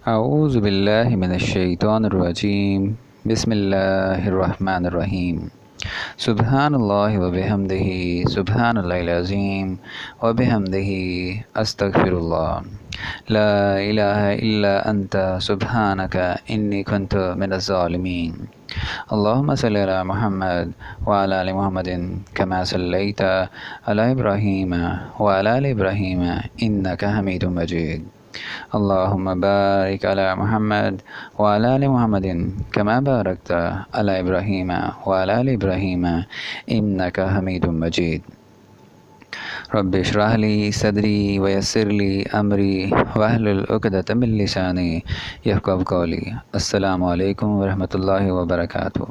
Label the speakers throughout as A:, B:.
A: اعوذ باللہ من الشیطان الرجیم بسم اللہ الرحمن الرحیم سبحان اللہ وبحمدہ سبحان اللہ العظیم وبحمدہ استغفر اللہ لا الہ الا انت سبحانک انی کنت من الظالمین اللہم صلی علی محمد وعلی آل محمد کما صلیت علی ابراہیم وعلی آل ابراہیم انک حمید مجید اللہم بارک علی محمد وعلی آل محمد کما بارکت علی ابراہیم وعلی آل ابراہیم انک حمید مجید رب اشرح لی صدری ویسر لی امری واحلل عقدۃ من لسانی یفقہوا قولی۔ السلام علیکم ورحمۃ اللہ وبرکاتہ۔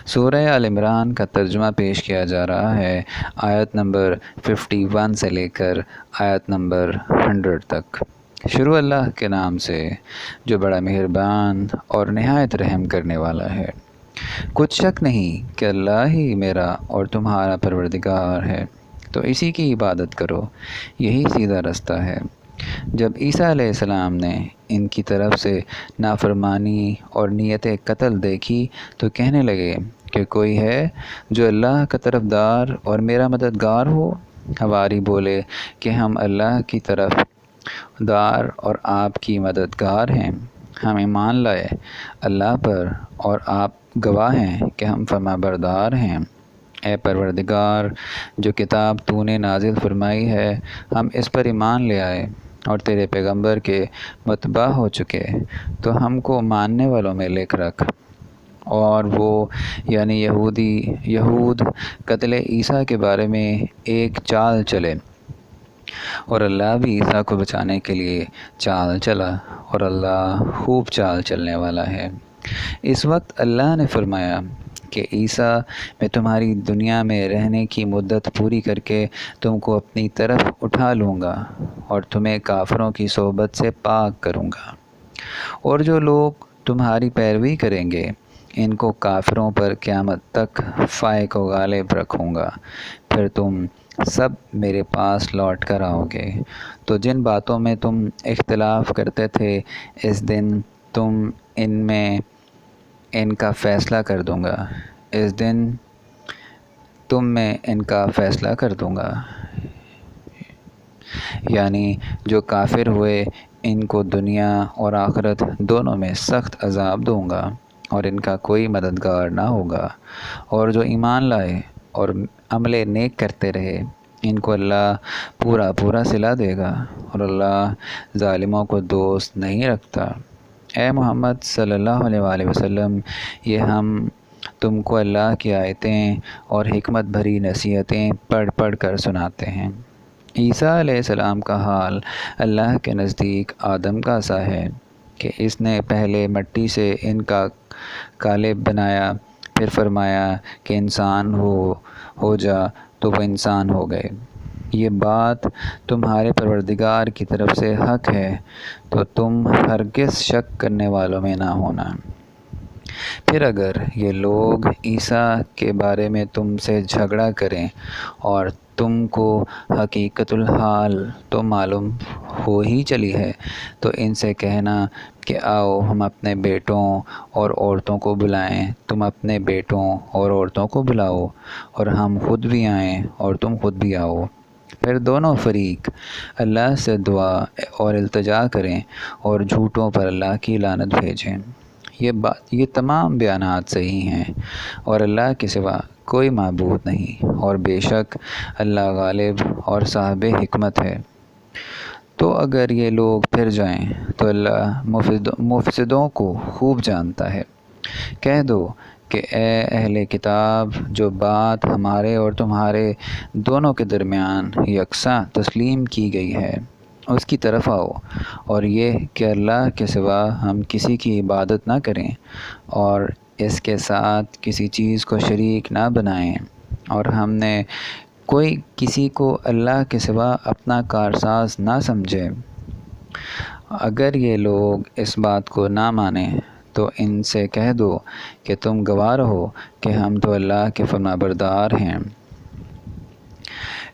A: سورہ آل عمران کا ترجمہ پیش کیا جا رہا ہے، آیت نمبر 51 سے لے کر آیت نمبر 100 تک۔ شروع اللہ کے نام سے جو بڑا مہربان اور نہایت رحم کرنے والا ہے۔ کچھ شک نہیں کہ اللہ ہی میرا اور تمہارا پروردگار ہے، تو اسی کی عبادت کرو، یہی سیدھا رستہ ہے۔ جب عیسیٰ علیہ السلام نے ان کی طرف سے نافرمانی اور نیت قتل دیکھی تو کہنے لگے کہ کوئی ہے جو اللہ کا طرفدار اور میرا مددگار ہو؟ حواری بولے کہ ہم اللہ کی طرف دار اور آپ کی مددگار ہیں، ہم ایمان لائے اللہ پر اور آپ گواہ ہیں کہ ہم فرما بردار ہیں۔ اے پروردگار، جو کتاب تو نے نازل فرمائی ہے ہم اس پر ایمان لے آئے اور تیرے پیغمبر کے متبع ہو چکے، تو ہم کو ماننے والوں میں لکھ رکھ۔ اور وہ یعنی یہود قتل عیسیٰ کے بارے میں ایک چال چلے، اور اللہ بھی عیسیٰ کو بچانے کے لیے چال چلا، اور اللہ خوب چال چلنے والا ہے۔ اس وقت اللہ نے فرمایا کہ عیسیٰ، میں تمہاری دنیا میں رہنے کی مدت پوری کر کے تم کو اپنی طرف اٹھا لوں گا اور تمہیں کافروں کی صحبت سے پاک کروں گا، اور جو لوگ تمہاری پیروی کریں گے ان کو کافروں پر قیامت تک فائق و غالب رکھوں گا، پھر تم سب میرے پاس لوٹ کر آؤ گے، تو جن باتوں میں تم اختلاف کرتے تھے اس دن ان کا فیصلہ کر دوں گا، اس دن تم میں ان کا فیصلہ کر دوں گا۔ یعنی جو کافر ہوئے ان کو دنیا اور آخرت دونوں میں سخت عذاب دوں گا اور ان کا کوئی مددگار نہ ہوگا، اور جو ایمان لائے اور عمل نیک کرتے رہے ان کو اللہ پورا صلہ دے گا، اور اللہ ظالموں کو دوست نہیں رکھتا۔ اے محمد صلی اللہ علیہ وآلہ وسلم، یہ ہم تم کو اللہ کی آیتیں اور حکمت بھری نصیحتیں پڑھ کر سناتے ہیں۔ عیسیٰ علیہ السلام کا حال اللہ کے نزدیک آدم کا سا ہے کہ اس نے پہلے مٹی سے ان کا قالب بنایا، پھر فرمایا کہ انسان ہو جا، تو وہ انسان ہو گئے۔ یہ بات تمہارے پروردگار کی طرف سے حق ہے، تو تم ہرگز شک کرنے والوں میں نہ ہونا۔ پھر اگر یہ لوگ عیسیٰ کے بارے میں تم سے جھگڑا کریں اور تم کو حقیقت الحال تو معلوم ہو ہی چلی ہے، تو ان سے کہنا کہ آؤ ہم اپنے بیٹوں اور عورتوں کو بلائیں، تم اپنے بیٹوں اور عورتوں کو بلاؤ، اور ہم خود بھی آئیں اور تم خود بھی آؤ، پھر دونوں فریق اللہ سے دعا اور التجا کریں اور جھوٹوں پر اللہ کی لعنت بھیجیں۔ یہ تمام بیانات صحیح ہیں، اور اللہ کے سوا کوئی معبود نہیں، اور بے شک اللہ غالب اور صاحب حکمت ہے۔ تو اگر یہ لوگ پھر جائیں تو اللہ مفسدوں کو خوب جانتا ہے۔ کہہ دو کہ اے اہل کتاب، جو بات ہمارے اور تمہارے دونوں کے درمیان یکساں تسلیم کی گئی ہے اس کی طرف آؤ، اور یہ کہ اللہ کے سوا ہم کسی کی عبادت نہ کریں اور اس کے ساتھ کسی چیز کو شریک نہ بنائیں، اور ہم نے کوئی کسی کو اللہ کے سوا اپنا کارساز نہ سمجھے۔ اگر یہ لوگ اس بات کو نہ مانیں تو ان سے کہہ دو کہ تم گواہ رہو کہ ہم تو اللہ کے فرما بردار ہیں۔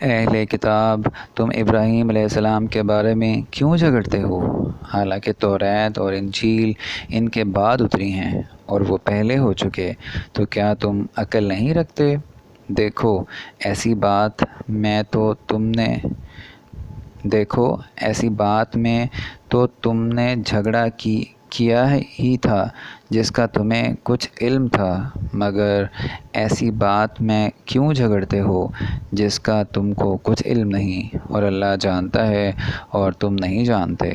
A: اہل کتاب، تم ابراہیم علیہ السلام کے بارے میں کیوں جھگڑتے ہو؟ حالانکہ توریت اور انجیل ان کے بعد اتری ہیں اور وہ پہلے ہو چکے، تو کیا تم عقل نہیں رکھتے؟ دیکھو ایسی بات میں تو تم نے جھگڑا کیا ہی تھا جس کا تمہیں کچھ علم تھا، مگر ایسی بات میں کیوں جھگڑتے ہو جس کا تم کو کچھ علم نہیں، اور اللہ جانتا ہے اور تم نہیں جانتے۔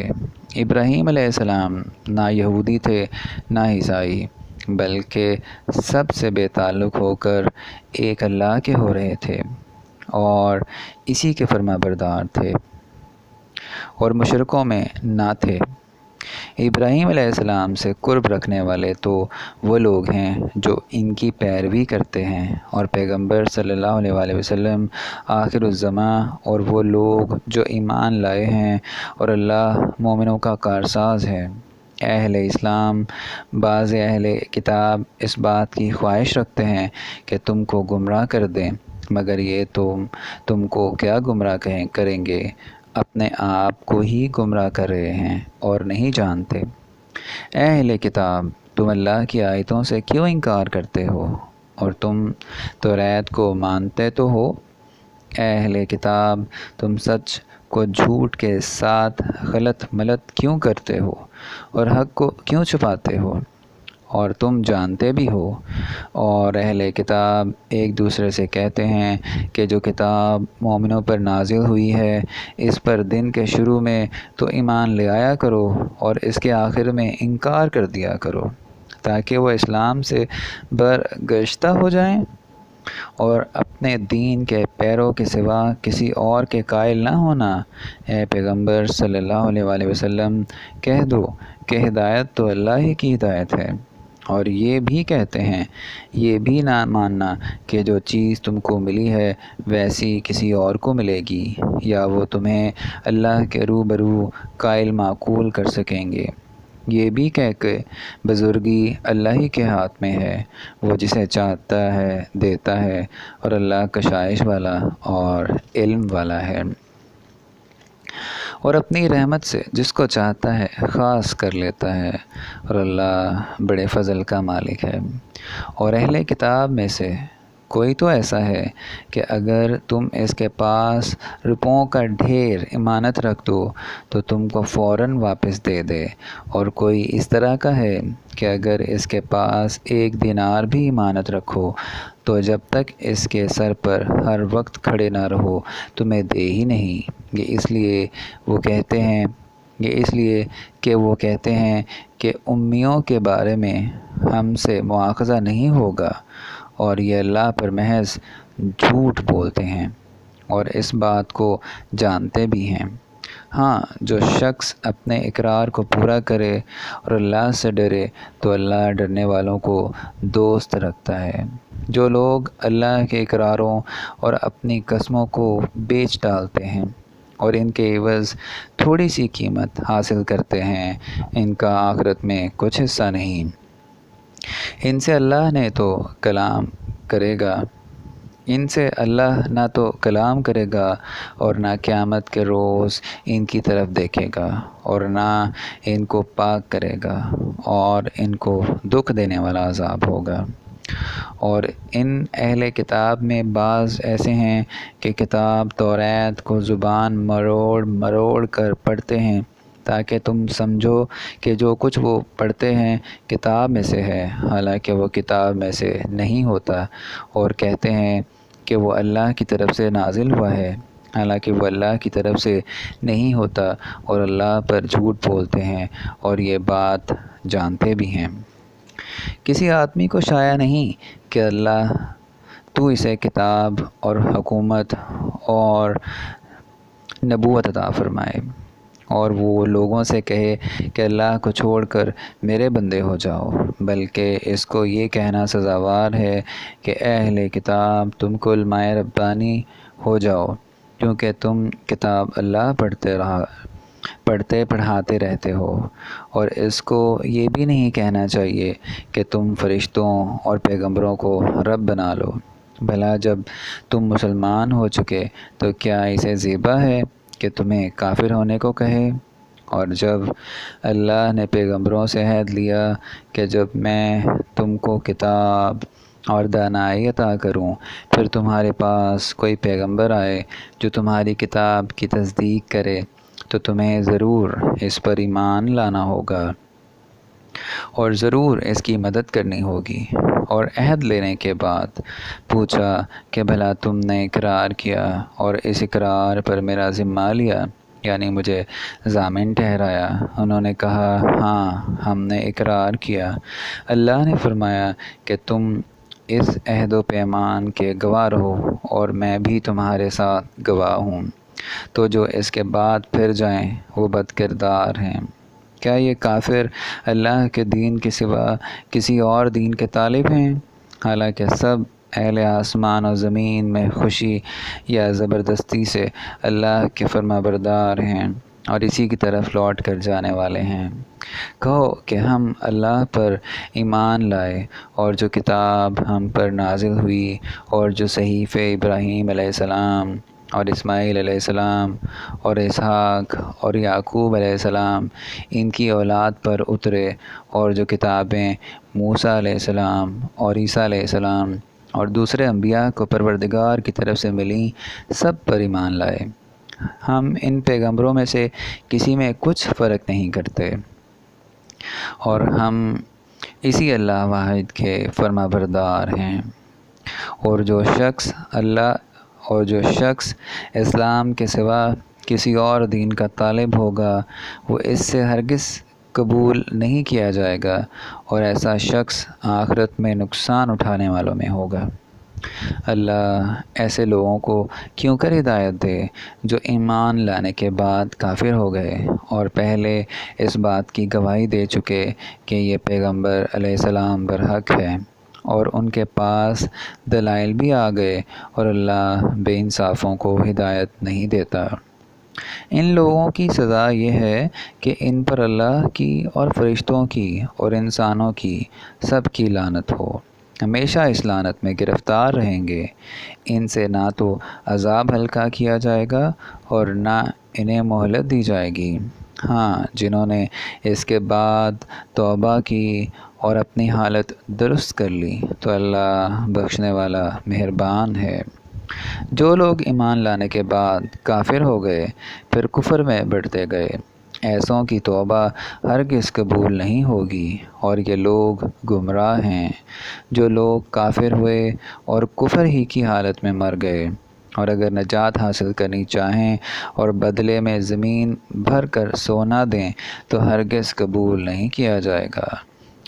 A: ابراہیم علیہ السلام نہ یہودی تھے نہ عیسائی، بلکہ سب سے بے تعلق ہو کر ایک اللہ کے ہو رہے تھے اور اسی کے فرما بردار تھے اور مشرکوں میں نہ تھے۔ ابراہیم علیہ السلام سے قرب رکھنے والے تو وہ لوگ ہیں جو ان کی پیروی کرتے ہیں، اور پیغمبر صلی اللہ علیہ وآلہ وسلم آخر الزماں، اور وہ لوگ جو ایمان لائے ہیں اور اللہ مومنوں کا کارساز ہے۔ اہل اسلام، بعض اہل کتاب اس بات کی خواہش رکھتے ہیں کہ تم کو گمراہ کر دیں، مگر یہ تم کو کیا گمراہ کریں گے، اپنے آپ کو ہی گمراہ کر رہے ہیں اور نہیں جانتے۔ اہل کتاب، تم اللہ کی آیتوں سے کیوں انکار کرتے ہو اور تم توریت کو مانتے تو ہو؟ اہل کتاب، تم سچ کو جھوٹ کے ساتھ غلط ملت کیوں کرتے ہو اور حق کو کیوں چھپاتے ہو، اور تم جانتے بھی ہو۔ اور اہل کتاب ایک دوسرے سے کہتے ہیں کہ جو کتاب مومنوں پر نازل ہوئی ہے اس پر دن کے شروع میں تو ایمان لے آیا کرو اور اس کے آخر میں انکار کر دیا کرو، تاکہ وہ اسلام سے برگشتہ ہو جائیں اور اپنے دین کے پیروں کے سوا کسی اور کے قائل نہ ہونا۔ اے پیغمبر صلی اللہ علیہ وآلہ وسلم، کہہ دو کہ ہدایت تو اللہ ہی کی ہدایت ہے، اور یہ بھی کہتے ہیں، یہ بھی نہ ماننا کہ جو چیز تم کو ملی ہے ویسی کسی اور کو ملے گی، یا وہ تمہیں اللہ کے روبرو قائل معقول کر سکیں گے۔ یہ بھی کہہ کہ بزرگی اللہ ہی کے ہاتھ میں ہے، وہ جسے چاہتا ہے دیتا ہے، اور اللہ کشائش والا اور علم والا ہے، اور اپنی رحمت سے جس کو چاہتا ہے خاص کر لیتا ہے، اور اللہ بڑے فضل کا مالک ہے۔ اور اہل کتاب میں سے کوئی تو ایسا ہے کہ اگر تم اس کے پاس روپوں کا ڈھیر امانت رکھ دو تو تم کو فوراً واپس دے دے، اور کوئی اس طرح کا ہے کہ اگر اس کے پاس 1 دینار بھی امانت رکھو تو جب تک اس کے سر پر ہر وقت کھڑے نہ رہو تمہیں دے ہی نہیں۔ یہ اس لیے وہ کہتے ہیں کہ امیوں کے بارے میں ہم سے مواخذہ نہیں ہوگا، اور یہ اللہ پر محض جھوٹ بولتے ہیں اور اس بات کو جانتے بھی ہیں۔ ہاں، جو شخص اپنے اقرار کو پورا کرے اور اللہ سے ڈرے تو اللہ ڈرنے والوں کو دوست رکھتا ہے۔ جو لوگ اللہ کے اقراروں اور اپنی قسموں کو بیچ ڈالتے ہیں اور ان کے عوض تھوڑی سی قیمت حاصل کرتے ہیں، ان کا آخرت میں کچھ حصہ نہیں۔ ان سے اللہ نہ تو کلام کرے گا اور نہ قیامت کے روز ان کی طرف دیکھے گا، اور نہ ان کو پاک کرے گا، اور ان کو دکھ دینے والا عذاب ہوگا۔ اور ان اہل کتاب میں بعض ایسے ہیں کہ کتاب توریت کو زبان مروڑ کر پڑھتے ہیں تاکہ تم سمجھو کہ جو کچھ وہ پڑھتے ہیں کتاب میں سے ہے، حالانکہ وہ کتاب میں سے نہیں ہوتا، اور کہتے ہیں کہ وہ اللہ کی طرف سے نازل ہوا ہے، حالانکہ وہ اللہ کی طرف سے نہیں ہوتا، اور اللہ پر جھوٹ بولتے ہیں اور یہ بات جانتے بھی ہیں۔ کسی آدمی کو شایع نہیں کہ اللہ تو اسے کتاب اور حکومت اور نبوت عطا فرمائے، اور وہ لوگوں سے کہے کہ اللہ کو چھوڑ کر میرے بندے ہو جاؤ، بلکہ اس کو یہ کہنا سزاوار ہے کہ اے اہل کتاب، تم علماء ربانی ہو جاؤ، کیونکہ تم کتاب اللہ پڑھتے پڑھاتے رہتے ہو، اور اس کو یہ بھی نہیں کہنا چاہیے کہ تم فرشتوں اور پیغمبروں کو رب بنا لو، بھلا جب تم مسلمان ہو چکے تو کیا اسے زیبا ہے کہ تمہیں کافر ہونے کو کہے؟ اور جب اللہ نے پیغمبروں سے عہد لیا کہ جب میں تم کو کتاب اور دانائی عطا کروں پھر تمہارے پاس کوئی پیغمبر آئے جو تمہاری کتاب کی تصدیق کرے تو تمہیں ضرور اس پر ایمان لانا ہوگا اور ضرور اس کی مدد کرنی ہوگی۔ اور عہد لینے کے بعد پوچھا کہ بھلا تم نے اقرار کیا اور اس اقرار پر میرا ذمہ لیا، یعنی مجھے ضامن ٹھہرایا؟ انہوں نے کہا ہاں ہم نے اقرار کیا۔ اللہ نے فرمایا کہ تم اس عہد و پیمان کے گواہ رہو اور میں بھی تمہارے ساتھ گواہ ہوں، تو جو اس کے بعد پھر جائیں وہ بد کردار ہیں۔ کیا یہ کافر اللہ کے دین کے سوا کسی اور دین کے طالب ہیں؟ حالانکہ سب اہل آسمان و زمین میں خوشی یا زبردستی سے اللہ کے فرما بردار ہیں اور اسی کی طرف لوٹ کر جانے والے ہیں۔ کہو کہ ہم اللہ پر ایمان لائے اور جو کتاب ہم پر نازل ہوئی اور جو صحیفے ابراہیم علیہ السلام اور اسماعیل علیہ السلام اور اسحاق اور یعقوب علیہ السلام ان کی اولاد پر اترے اور جو کتابیں موسیٰ علیہ السلام اور عیسیٰ علیہ السلام اور دوسرے انبیاء کو پروردگار کی طرف سے ملیں سب پر ایمان لائے۔ ہم ان پیغمبروں میں سے کسی میں کچھ فرق نہیں کرتے اور ہم اسی اللہ واحد کے فرما بردار ہیں۔ اور جو شخص اسلام کے سوا کسی اور دین کا طالب ہوگا وہ اس سے ہرگز قبول نہیں کیا جائے گا اور ایسا شخص آخرت میں نقصان اٹھانے والوں میں ہوگا۔ اللہ ایسے لوگوں کو کیوں کر ہدایت دے جو ایمان لانے کے بعد کافر ہو گئے اور پہلے اس بات کی گواہی دے چکے کہ یہ پیغمبر علیہ السلام برحق ہے اور ان کے پاس دلائل بھی آ گئے اور اللہ بے انصافوں کو ہدایت نہیں دیتا۔ ان لوگوں کی سزا یہ ہے کہ ان پر اللہ کی اور فرشتوں کی اور انسانوں کی سب کی لعنت ہو، ہمیشہ اس لعنت میں گرفتار رہیں گے۔ ان سے نہ تو عذاب ہلکا کیا جائے گا اور نہ انہیں مہلت دی جائے گی۔ ہاں جنہوں نے اس کے بعد توبہ کی اور اپنی حالت درست کر لی تو اللہ بخشنے والا مہربان ہے۔ جو لوگ ایمان لانے کے بعد کافر ہو گئے پھر کفر میں بڑھتے گئے ایسوں کی توبہ ہرگز قبول نہیں ہوگی اور یہ لوگ گمراہ ہیں۔ جو لوگ کافر ہوئے اور کفر ہی کی حالت میں مر گئے اور اگر نجات حاصل کرنی چاہیں اور بدلے میں زمین بھر کر سونا دیں تو ہرگز قبول نہیں کیا جائے گا۔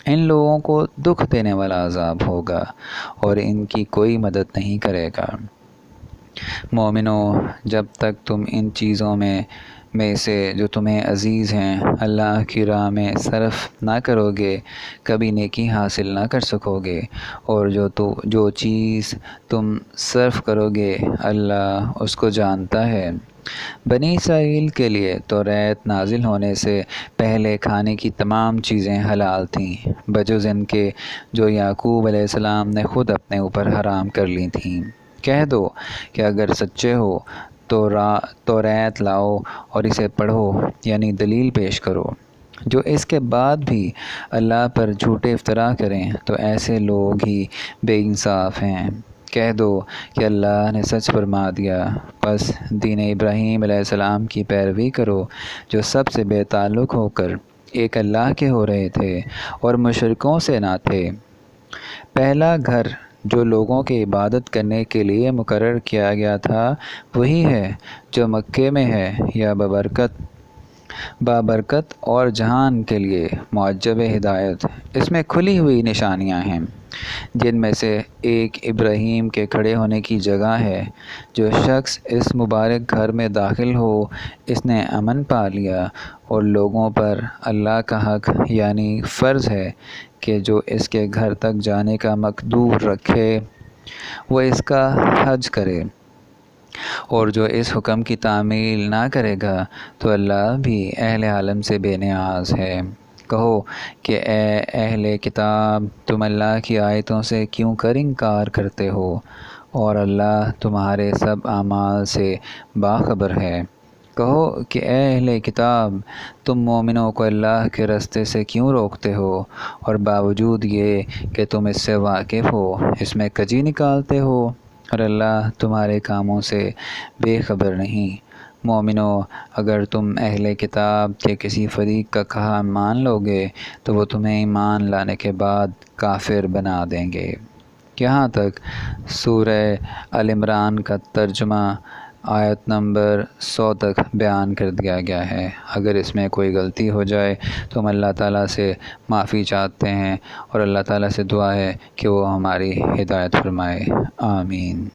A: ان لوگوں کو دکھ دینے والا عذاب ہوگا اور ان کی کوئی مدد نہیں کرے گا۔ مومنو، جب تک تم ان چیزوں میں سے جو تمہیں عزیز ہیں اللہ کی راہ میں صرف نہ کرو گے کبھی نیکی حاصل نہ کر سکو گے، اور جو چیز تم صرف کرو گے اللہ اس کو جانتا ہے۔ بنی اسرائیل کے لیے توریت نازل ہونے سے پہلے کھانے کی تمام چیزیں حلال تھیں بجز ان کے جو یعقوب علیہ السلام نے خود اپنے اوپر حرام کر لی تھیں۔ کہہ دو کہ اگر سچے ہو تو توریت لاؤ اور اسے پڑھو، یعنی دلیل پیش کرو۔ جو اس کے بعد بھی اللہ پر جھوٹے افطرا کریں تو ایسے لوگ ہی بے انصاف ہیں۔ کہہ دو کہ اللہ نے سچ فرما دیا، پس دین ابراہیم علیہ السلام کی پیروی کرو جو سب سے بے تعلق ہو کر ایک اللہ کے ہو رہے تھے اور مشرکوں سے نہ تھے۔ پہلا گھر جو لوگوں کے عبادت کرنے کے لیے مقرر کیا گیا تھا وہی ہے جو مکے میں ہے یا بابرکت اور جہان کے لیے معجب ہدایت۔ اس میں کھلی ہوئی نشانیاں ہیں جن میں سے ایک ابراہیم کے کھڑے ہونے کی جگہ ہے۔ جو شخص اس مبارک گھر میں داخل ہو اس نے امن پا لیا اور لوگوں پر اللہ کا حق یعنی فرض ہے کہ جو اس کے گھر تک جانے کا مقدور رکھے وہ اس کا حج کرے، اور جو اس حکم کی تعمیل نہ کرے گا تو اللہ بھی اہل عالم سے بے نیاز ہے۔ کہو کہ اے اہل کتاب، تم اللہ کی آیتوں سے کیوں کر انکار کرتے ہو اور اللہ تمہارے سب اعمال سے باخبر ہے۔ کہو کہ اے اہل کتاب، تم مومنوں کو اللہ کے راستے سے کیوں روکتے ہو، اور باوجود یہ کہ تم اس سے واقف ہو اس میں کجی نکالتے ہو، اور اللہ تمہارے کاموں سے بے خبر نہیں۔ مومنوں، اگر تم اہل کتاب کے کسی فریق کا کہا مان لو گے تو وہ تمہیں ایمان لانے کے بعد کافر بنا دیں گے۔ یہاں تک سورہ ال عمران کا ترجمہ آیت نمبر 100 تک بیان کر دیا گیا ہے۔ اگر اس میں کوئی غلطی ہو جائے تو ہم اللہ تعالیٰ سے معافی چاہتے ہیں، اور اللہ تعالیٰ سے دعا ہے کہ وہ ہماری ہدایت فرمائے۔ آمین۔